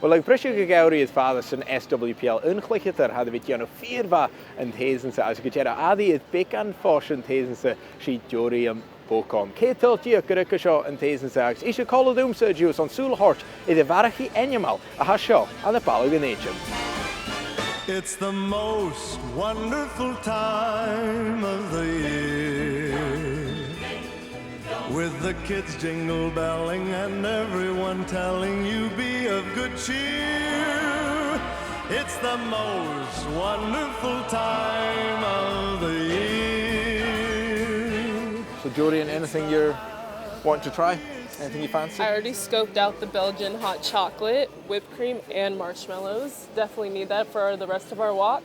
Wel, like brisio gagawri is fathers yn SWPL yn chlychytr had fi tiano ffyrfa yn teisen sa as gyda addi is becan ffos yn teisen sa si Jorian Baucom. Cetal dia gyda sio yn teisen sa eisiau colodwm sa jiws on sŵl hort iddi farachi enyamal a hasio a the balwg yn agent. It's the most wonderful time of the year, with the kids jingle belling and everyone telling you be of good cheer. It's the most wonderful time of the year. So Jorian, anything you're wanting to try? Anything you fancy? I already scoped out the Belgian hot chocolate, whipped cream, and marshmallows. Definitely need that for the rest of our walk.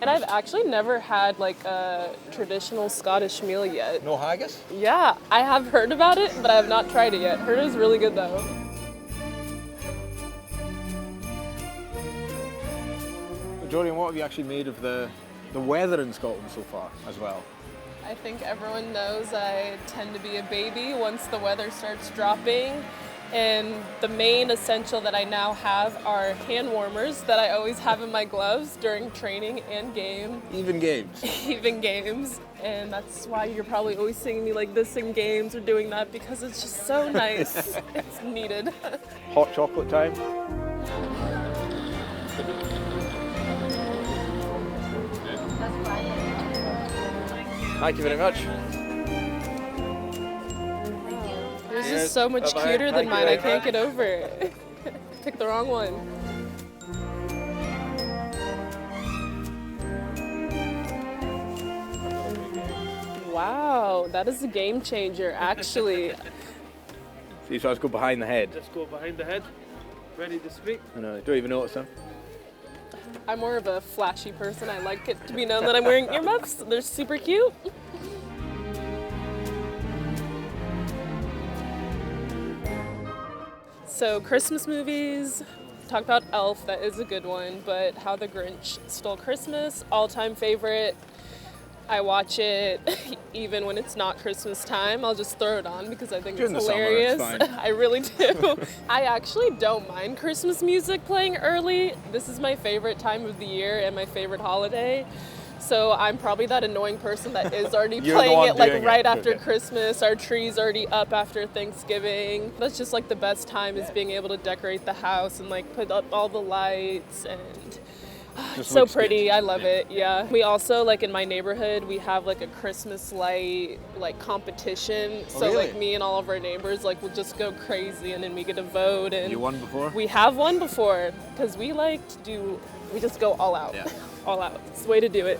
And I've actually never had like a traditional Scottish meal yet. No haggis? Yeah, I have heard about it, but I have not tried it yet. Heard it is really good though. Jorian, what have you actually made of the weather in Scotland so far as well? I think everyone knows I tend to be a baby once the weather starts dropping. And the main essential that I now have are hand warmers that I always have in my gloves during training and game. Even games? Even games. And that's why you're probably always seeing me like this in games or doing that, because it's just so nice. It's needed. Hot chocolate time? Thank you very much. Yours is so much cuter than mine. I can't get over it. Picked the wrong one. Wow, that is a game changer, actually. See, so let's go behind the head. Let's go behind the head. Ready to speak? I know, don't even notice them. I'm more of a flashy person. I like it to be known that I'm wearing earmuffs. They're super cute. So Christmas movies, talk about Elf, that is a good one, but How the Grinch Stole Christmas, all-time favorite. I watch it even when it's not Christmas time. I'll just throw it on because I think it's hilarious. Summer, it's fine. I really do. I actually don't mind Christmas music playing early. This is my favorite time of the year and my favorite holiday. So I'm probably that annoying person that is already playing it like right after Christmas. Our tree's already up after Thanksgiving. That's just like the best time, is being able to decorate the house and like put up all the lights, and it's so pretty. I love it. Yeah. We also, like in my neighborhood, we have like a Christmas light like competition. So really? Like me and all of our neighbors like will just go crazy, and then we get a vote. And you won before? We have won before, because we just go all out. Yeah. All out. It's the way to do it.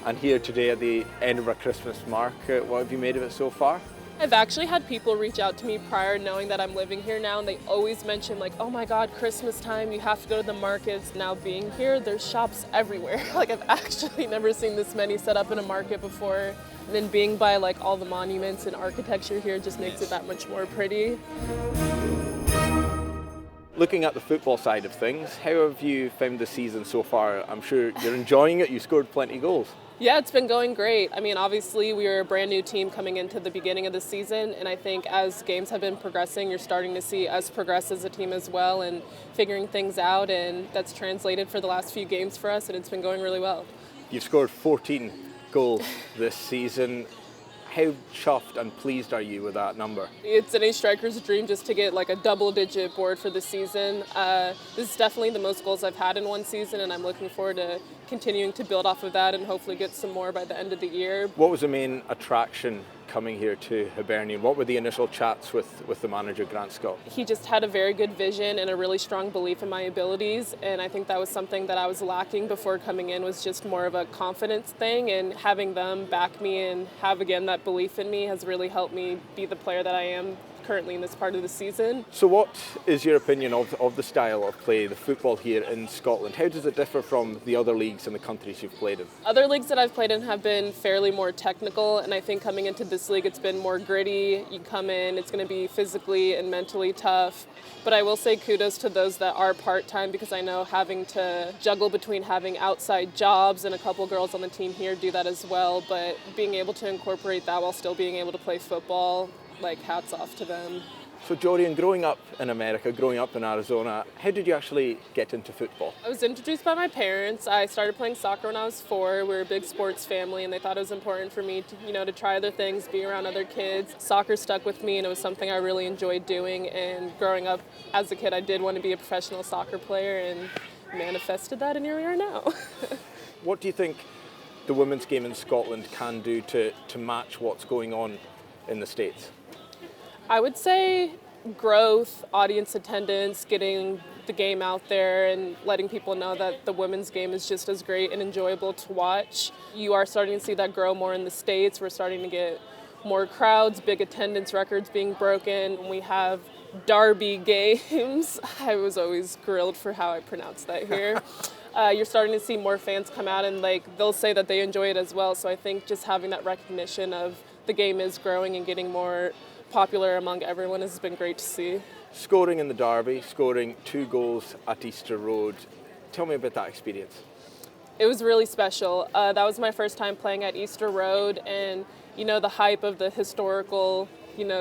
And here today at the Edinburgh Christmas market, what have you made of it so far? I've actually had people reach out to me prior, knowing that I'm living here now, and they always mention like, oh my God, Christmas time, you have to go to the markets. Now being here, there's shops everywhere. Like I've actually never seen this many set up in a market before. And then being by like all the monuments and architecture here just makes it that much more pretty. Looking at the football side of things, how have you found the season so far? I'm sure you're enjoying it. You scored plenty of goals. Yeah, it's been going great. I mean, obviously, we were a brand new team coming into the beginning of the season, and I think as games have been progressing, you're starting to see us progress as a team as well and figuring things out, and that's translated for the last few games for us, and it's been going really well. You've scored 14 goals this season. How chuffed and pleased are you with that number? It's any striker's dream just to get like a double-digit board for the season. This is definitely the most goals I've had in one season, and I'm looking forward to continuing to build off of that and hopefully get some more by the end of the year. What was the main attraction coming here to Hibernian? What were the initial chats with the manager, Grant Scott? He just had a very good vision and a really strong belief in my abilities, and I think that was something that I was lacking before coming in, was just more of a confidence thing, and having them back me and have again that belief in me has really helped me be the player that I am currently in this part of the season. So what is your opinion of the style of play, the football here in Scotland? How does it differ from the other leagues in the countries you've played in? Other leagues that I've played in have been fairly more technical, and I think coming into this league it's been more gritty. You come in, it's going to be physically and mentally tough. But I will say kudos to those that are part-time, because I know having to juggle between having outside jobs, and a couple girls on the team here do that as well, but being able to incorporate that while still being able to play football, like hats off to them. So Jorian, growing up in America, growing up in Arizona, how did you actually get into football? I was introduced by my parents. I started playing soccer when I was 4. We were a big sports family, and they thought it was important for me to try other things, be around other kids. Soccer stuck with me, and it was something I really enjoyed doing. And growing up as a kid, I did want to be a professional soccer player, and manifested that, and here we are now. What do you think the women's game in Scotland can do to match what's going on in the States? I would say growth, audience attendance, getting the game out there and letting people know that the women's game is just as great and enjoyable to watch. You are starting to see that grow more in the States. We're starting to get more crowds, big attendance records being broken. We have derby games. I was always grilled for how I pronounce that here. You're starting to see more fans come out, and they'll say that they enjoy it as well. So I think just having that recognition of the game is growing and getting more popular among everyone has been great to see. Scoring in the derby, scoring 2 goals at Easter Road. Tell me about that experience. It was really special. That was my first time playing at Easter Road, and the hype of the historical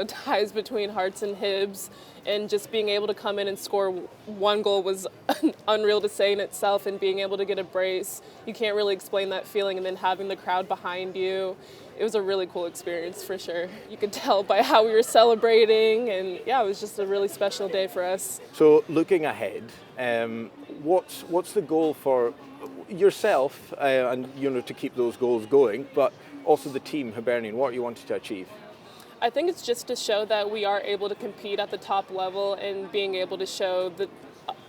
ties between Hearts and Hibs, and just being able to come in and score 1 goal was unreal to say in itself, and being able to get a brace, you can't really explain that feeling, and then having the crowd behind you. It was a really cool experience for sure. You could tell by how we were celebrating, and yeah, it was just a really special day for us. So looking ahead, what's the goal for yourself and to keep those goals going, but also the team Hibernian? What are you wanting to achieve? I think it's just to show that we are able to compete at the top level, and being able to show the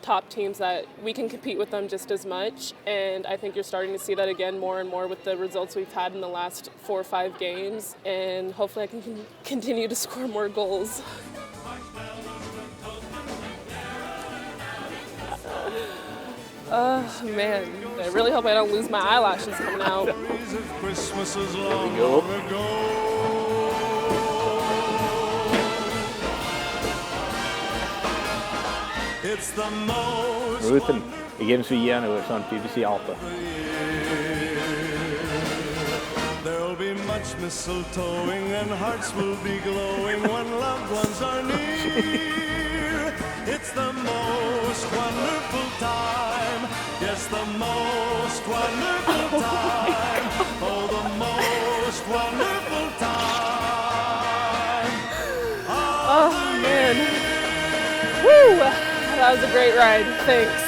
top teams that we can compete with them just as much. And I think you're starting to see that again more and more with the results we've had in the last 4 or 5 games. And hopefully I can continue to score more goals. Oh man, I really hope I don't lose my eyelashes coming out. There we go. It's the most Ruth, against Vienna, it's on BBC ALBA. There'll be much mistletoeing and hearts will be glowing when loved ones are near. It's the most wonderful time. Yes, the most wonderful time. Oh, the most wonderful time. Oh man. Woo! That was a great ride. Thanks.